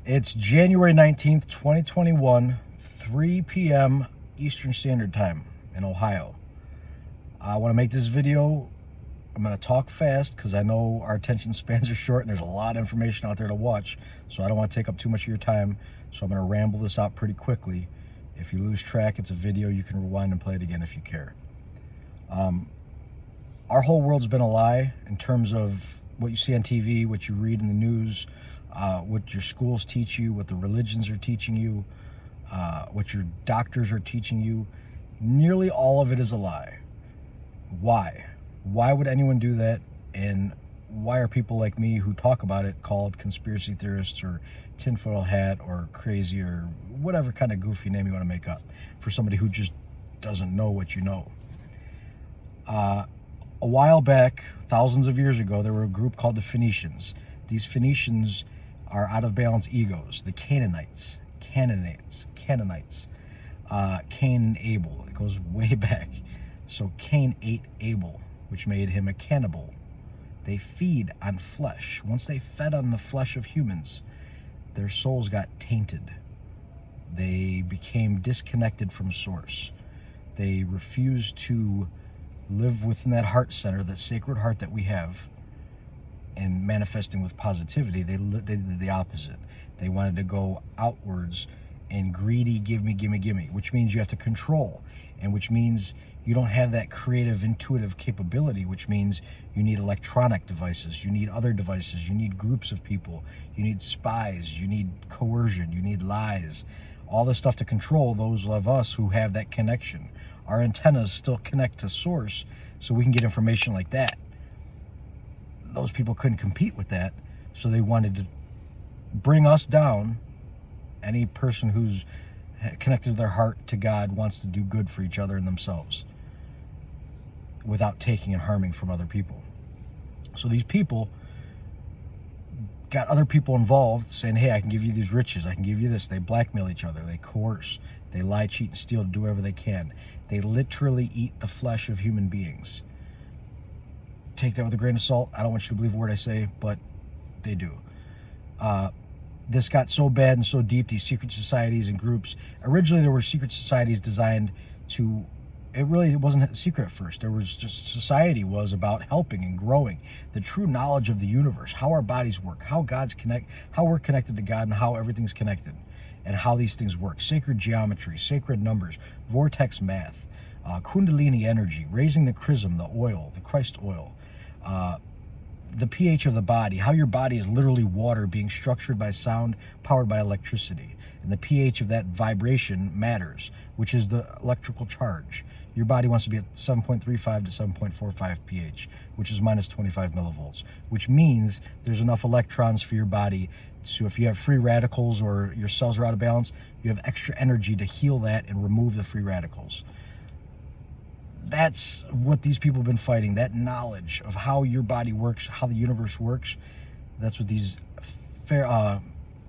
It's January 19th, 2021, 3 p.m. Eastern Standard Time in Ohio. I want to make this video. I'm going to talk fast because I know our attention spans are short and there's a lot of information out there to watch, so I don't want to take up too much of your time. So I'm going to ramble this out pretty quickly. If you lose track, it's a video. You can rewind and play it again if you care. Our whole world's been a lie in terms of what you see on TV, what you read in the news, what your schools teach you, what the religions are teaching you, what your doctors are teaching you. Nearly all of it is a lie. Why? Why would anyone do that? And why are people like me who talk about it called conspiracy theorists or tinfoil hat or crazy or whatever kind of goofy name you want to make up for somebody who just doesn't know what you know? A while back, thousands of years ago, there were a group called the Phoenicians. These Phoenicians are out of balance egos. The Canaanites, Cain and Abel. It goes way back. So Cain ate Abel, which made him a cannibal. They feed on flesh. Once they fed on the flesh of humans, their souls got tainted. They became disconnected from source. They refused to live within that heart center, that sacred heart that we have, and manifesting with positivity. They did the opposite. They wanted to go outwards and greedy, give me, which means you have to control, and which means you don't have that creative, intuitive capability, which means you need electronic devices, you need other devices, you need groups of people, you need spies, you need coercion, you need lies, all this stuff to control those of us who have that connection. Our antennas still connect to source, so we can get information like that. Those people couldn't compete with that, so they wanted to bring us down. Any person who's connected their heart to God wants to do good for each other and themselves without taking and harming from other people. So these people got other people involved, saying, hey, I can give you these riches, I can give you this. They blackmail each other, they coerce, they lie, cheat, and steal to do whatever they can. They literally eat the flesh of human beings. Take that with a grain of salt. I don't want you to believe a word I say, but they do. This got so bad and so deep, these secret societies and groups. Originally, there were secret societies designed to, it wasn't a secret at first. There was just, society was about helping and growing the true knowledge of the universe, how our bodies work, how we're connected to God, and how everything's connected, and how these things work. Sacred geometry, sacred numbers, vortex math, kundalini energy, raising the chrism, the oil, the Christ oil, the pH of the body, how your body is literally water being structured by sound, powered by electricity. And the pH of that vibration matters, which is the electrical charge. Your body wants to be at 7.35 to 7.45 pH, which is minus 25 millivolts, which means there's enough electrons for your body. So if you have free radicals or your cells are out of balance, you have extra energy to heal that and remove the free radicals. That's what these people have been fighting, that knowledge of how your body works, how the universe works. That's what these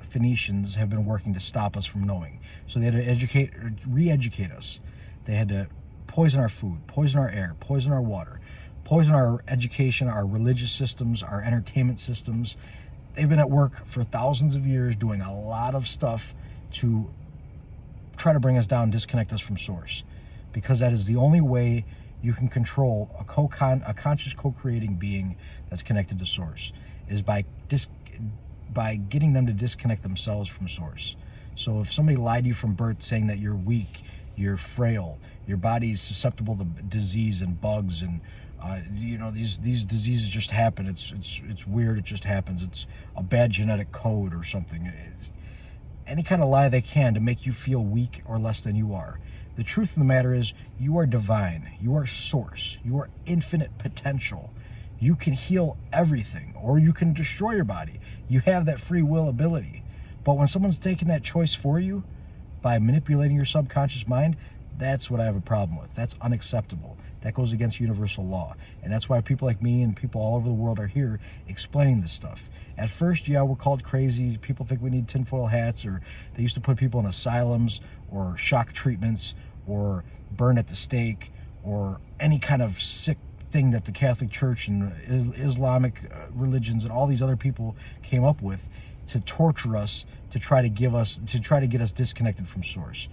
Phoenicians have been working to stop us from knowing. So they had to re-educate us. They had to poison our food, poison our air, poison our water, poison our education, our religious systems, our entertainment systems. They've been at work for thousands of years doing a lot of stuff to try to bring us down, disconnect us from source. Because that is the only way you can control a conscious co-creating being that's connected to source, is by getting them to disconnect themselves from source. So if somebody lied to you from birth saying that you're weak, you're frail, your body's susceptible to disease and bugs, and these diseases just happen, it's weird, it just happens, it's a bad genetic code or something. It's any kind of lie they can to make you feel weak or less than you are. The truth of the matter is, you are divine, you are source, you are infinite potential. You can heal everything, or you can destroy your body. You have that free will ability. But when someone's taking that choice for you by manipulating your subconscious mind, that's what I have a problem with. That's unacceptable. That goes against universal law. And that's why people like me and people all over the world are here explaining this stuff. At first, yeah, we're called crazy. People think we need tinfoil hats, or they used to put people in asylums or shock treatments or burn at the stake or any kind of sick thing that the Catholic Church and Islamic religions and all these other people came up with to torture us, to try to get us disconnected from source.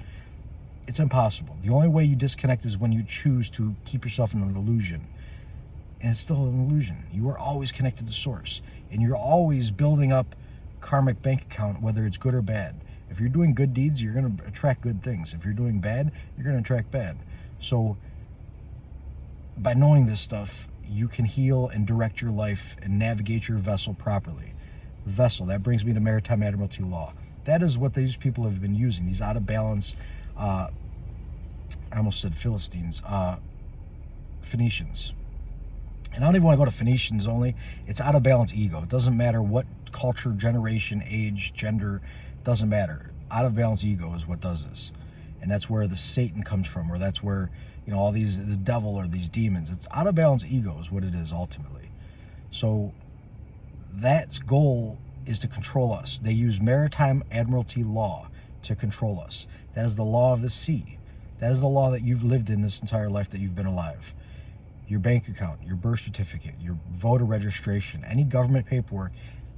It's impossible. The only way you disconnect is when you choose to keep yourself in an illusion. And it's still an illusion. You are always connected to source. And you're always building up karmic bank account, whether it's good or bad. If you're doing good deeds, you're going to attract good things. If you're doing bad, you're going to attract bad. So by knowing this stuff, you can heal and direct your life and navigate your vessel properly. Vessel, that brings me to maritime admiralty law. That is what these people have been using, these out of balance, I almost said Philistines, Phoenicians. And I don't even want to go to Phoenicians only. It's out of balance ego. It doesn't matter what culture, generation, age, gender, doesn't matter. Out of balance ego is what does this. And that's where the Satan comes from, or that's where, all the devil or these demons. It's out of balance ego is what it is ultimately. So that's goal is to control us. They use maritime admiralty law to control us. That is the law of the sea. That is the law that you've lived in this entire life that you've been alive. Your bank account, your birth certificate, your voter registration, any government paperwork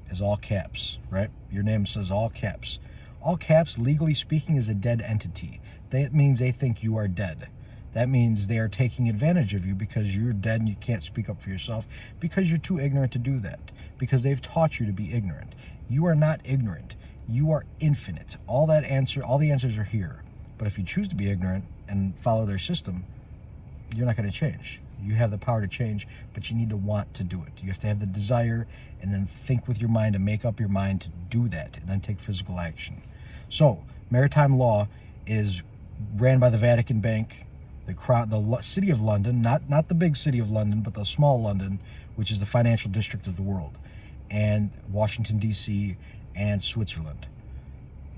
is all caps, right? Your name says all caps. All caps, legally speaking, is a dead entity. That means they think you are dead. That means they are taking advantage of you because you're dead and you can't speak up for yourself because you're too ignorant to do that, because they've taught you to be ignorant. You are not ignorant. You are infinite. All the answers are here. But if you choose to be ignorant and follow their system, you're not going to change. You have the power to change, but you need to want to do it. You have to have the desire and then think with your mind and make up your mind to do that and then take physical action. So, maritime law is ran by the Vatican Bank, the city of London, not the big city of London, but the small London, which is the financial district of the world, and Washington, D.C., and Switzerland.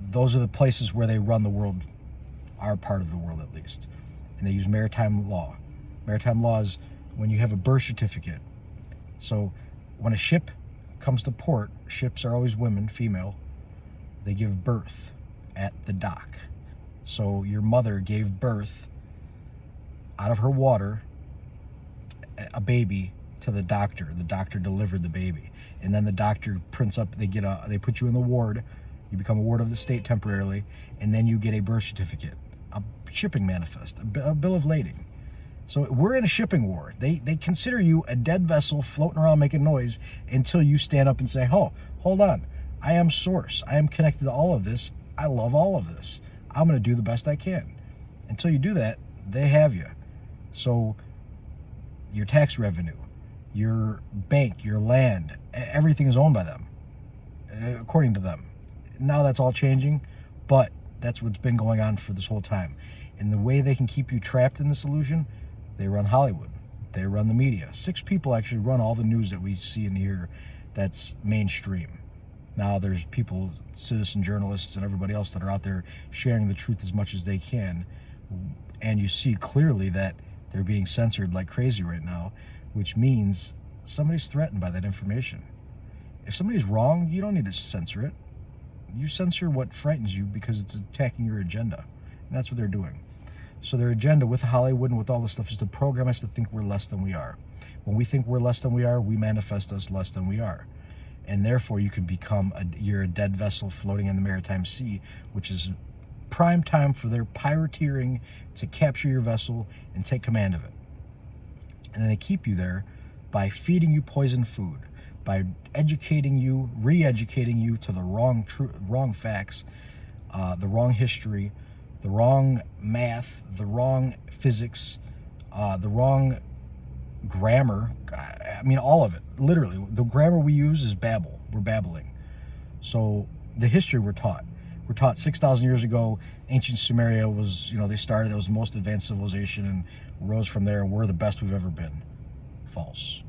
Those are the places where they run the world, our part of the world at least. And they use maritime law. Maritime law is when you have a birth certificate. So when a ship comes to port, ships are always women, female. They give birth at the dock. So your mother gave birth out of her water, a baby, to the doctor. The doctor delivered the baby. And then the doctor prints up, they put you in the ward. You become a ward of the state temporarily. And then you get a birth certificate, a shipping manifest, a bill of lading. So we're in a shipping war. They consider you a dead vessel floating around making noise until you stand up and say, oh, hold on. I am source. I am connected to all of this. I love all of this. I'm going to do the best I can. Until you do that, they have you. So your tax revenue, your bank, your land, everything is owned by them, according to them. Now that's all changing, but that's what's been going on for this whole time. And the way they can keep you trapped in this illusion, they run Hollywood. They run the media. 6 people actually run all the news that we see and hear that's mainstream. Now there's people, citizen journalists and everybody else that are out there sharing the truth as much as they can. And you see clearly that they're being censored like crazy right now, which means somebody's threatened by that information. If somebody's wrong, you don't need to censor it. You censor what frightens you because it's attacking your agenda. And that's what they're doing. So their agenda with Hollywood and with all this stuff is to program us to think we're less than we are. When we think we're less than we are, we manifest us less than we are. And therefore you can become you're a dead vessel floating in the maritime sea, which is prime time for their pirateering to capture your vessel and take command of it. And then they keep you there by feeding you poisoned food, by educating you, re-educating you to the wrong facts, the wrong history, the wrong math, the wrong physics, the wrong grammar. I mean, all of it. Literally, the grammar we use is babble. We're babbling. So the history we're taught. We're taught 6,000 years ago, ancient Sumeria was, it was the most advanced civilization and rose from there, and we're the best we've ever been. False.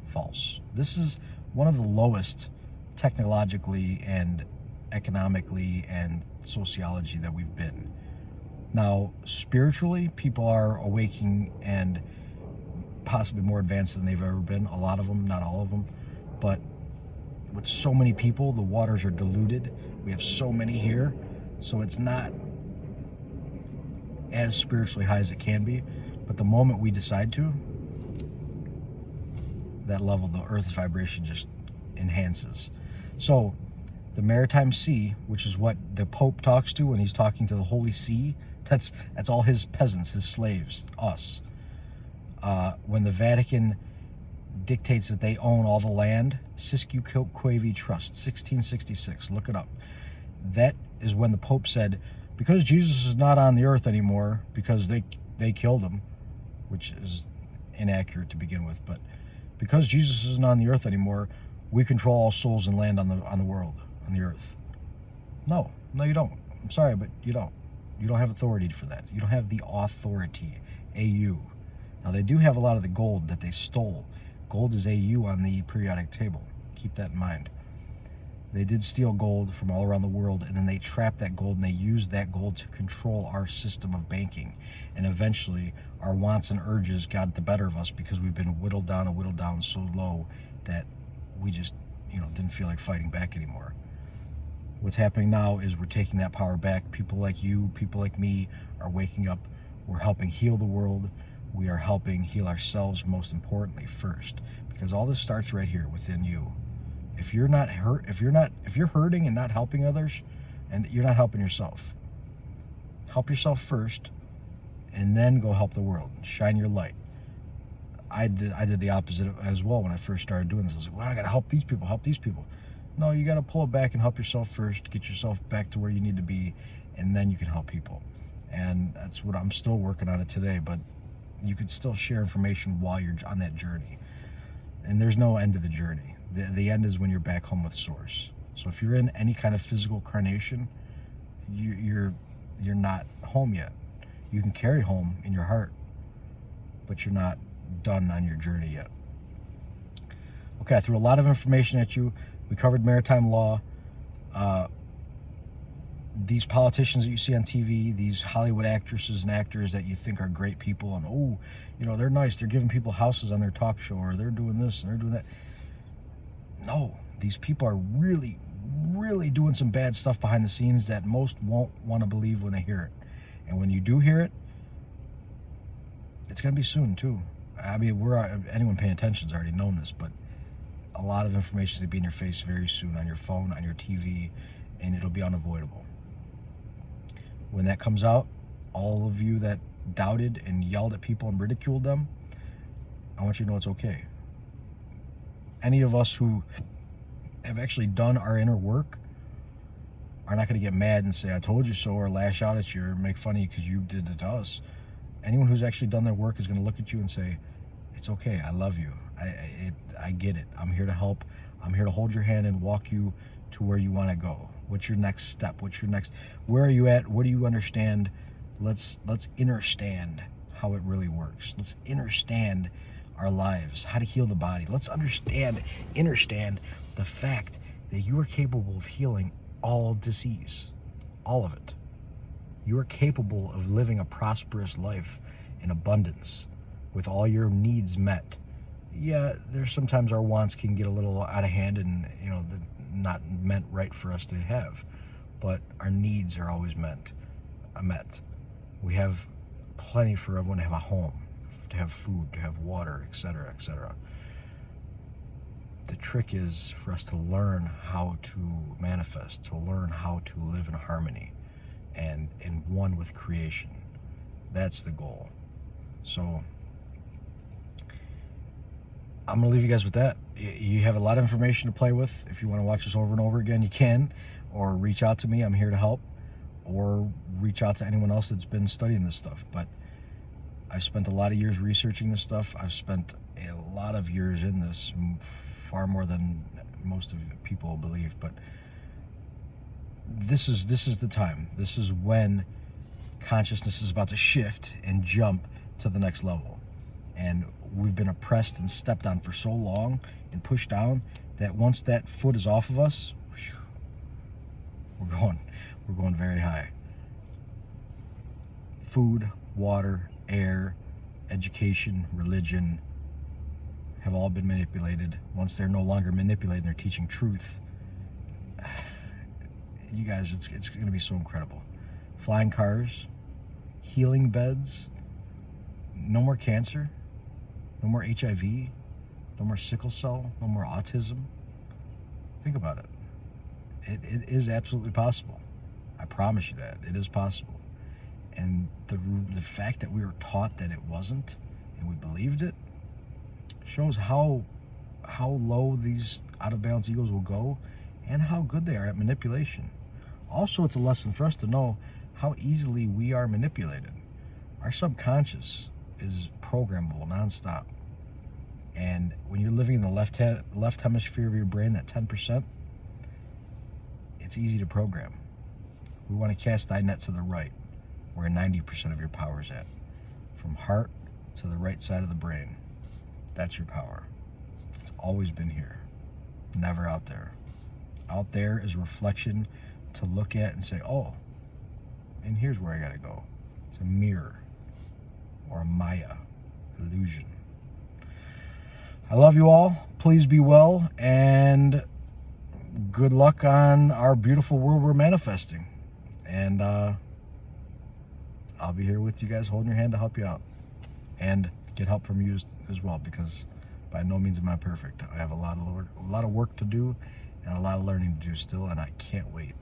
False. This is one of the lowest technologically and economically and sociology that we've been. Now, spiritually, people are awaking and possibly more advanced than they've ever been. A lot of them, not all of them. But with so many people, the waters are diluted. We have so many here. So it's not as spiritually high as it can be. But the moment we decide to, that level, the Earth's vibration just enhances. So the Maritime Sea, which is what the Pope talks to when he's talking to the Holy See, that's all his peasants, his slaves, us. When the Vatican dictates that they own all the land, Siskiyou Quavy Trust, 1666, look it up. That is when the Pope said, because Jesus is not on the earth anymore, because they killed him, which is inaccurate to begin with, but because Jesus isn't on the earth anymore, we control all souls and land on the world, on the earth. No, you don't. I'm sorry, but you don't. You don't have authority for that. You don't have the authority. AU. Now, they do have a lot of the gold that they stole. Gold is AU on the periodic table. Keep that in mind. They did steal gold from all around the world, and then they trapped that gold, and they used that gold to control our system of banking. And eventually, our wants and urges got the better of us because we've been whittled down so low that we just, didn't feel like fighting back anymore. What's happening now is we're taking that power back. People like you, people like me are waking up. We're helping heal the world. We are helping heal ourselves, most importantly, first, because all this starts right here within you. If you're hurting and not helping others, and you're not helping yourself, help yourself first, and then go help the world. Shine your light. I did the opposite as well when I first started doing this. I was like, well, I got to help these people. No, you got to pull it back and help yourself first, get yourself back to where you need to be, and then you can help people. And that's what I'm still working on it today, but you could still share information while you're on that journey. And there's no end to the journey. The end is when you're back home with Source. So if you're in any kind of physical carnation, you're not home yet. You can carry home in your heart, but you're not done on your journey yet. Okay, I threw a lot of information at you. We covered maritime law. These politicians that you see on TV, these Hollywood actresses and actors that you think are great people, and they're nice, they're giving people houses on their talk show, or they're doing this and they're doing that. No, these people are really, really doing some bad stuff behind the scenes that most won't want to believe when they hear it. And when you do hear it, it's going to be soon too. I mean, anyone paying attention has already known this, but a lot of information is going to be in your face very soon, on your phone, on your TV, and it'll be unavoidable. When that comes out, all of you that doubted and yelled at people and ridiculed them, I want you to know it's okay. Any of us who have actually done our inner work are not going to get mad and say, I told you so, or lash out at you or make fun of you because you did it to us. Anyone who's actually done their work is going to look at you and say, it's okay, I love you. I get it. I'm here to help. I'm here to hold your hand and walk you to where you want to go. What's your next step? Where are you at? What do you understand? Let's understand how it really works. Let's understand our lives, how to heal the body. Let's understand the fact that you are capable of healing all disease, all of it. You are capable of living a prosperous life in abundance with all your needs met. Yeah, there's sometimes our wants can get a little out of hand and, not meant right for us to have, but our needs are always met. We have plenty for everyone to have a home, to have food, to have water, etc., etc. The trick is for us to learn how to manifest, to learn how to live in harmony and in one with creation. That's the goal. So I'm going to leave you guys with that. You have a lot of information to play with. If you want to watch this over and over again, you can, or reach out to me. I'm here to help, or reach out to anyone else that's been studying this stuff. But I've spent a lot of years researching this stuff. I've spent a lot of years in this, far more than most of people believe. But this is the time. This is when consciousness is about to shift and jump to the next level. And we've been oppressed and stepped on for so long and pushed down that once that foot is off of us, we're going very high. Food, water, air, education, religion have all been manipulated. Once they're no longer manipulated, they're teaching truth. You guys, it's going to be so incredible. Flying cars, healing beds, no more cancer, no more HIV, No more sickle cell, no more autism. Think about it. It is absolutely possible. I promise you that. It is possible. And the fact that we were taught that it wasn't and we believed it shows how low these out of balance egos will go and how good they are at manipulation. Also, it's a lesson for us to know how easily we are manipulated. Our subconscious is programmable nonstop. And when you're living in the left hemisphere of your brain, that 10%, it's easy to program. We want to cast thy net to the right, where 90% of your power is at. From heart to the right side of the brain. That's your power. It's always been here, never out there. Out there is a reflection to look at and say, oh, and here's where I gotta go. It's a mirror or a Maya illusion. I love you all. Please be well, and good luck on our beautiful world we're manifesting. And I'll be here with you guys, holding your hand to help you out. And get help from you as well, because by no means am I perfect. I have a lot of work to do and a lot of learning to do still, and I can't wait.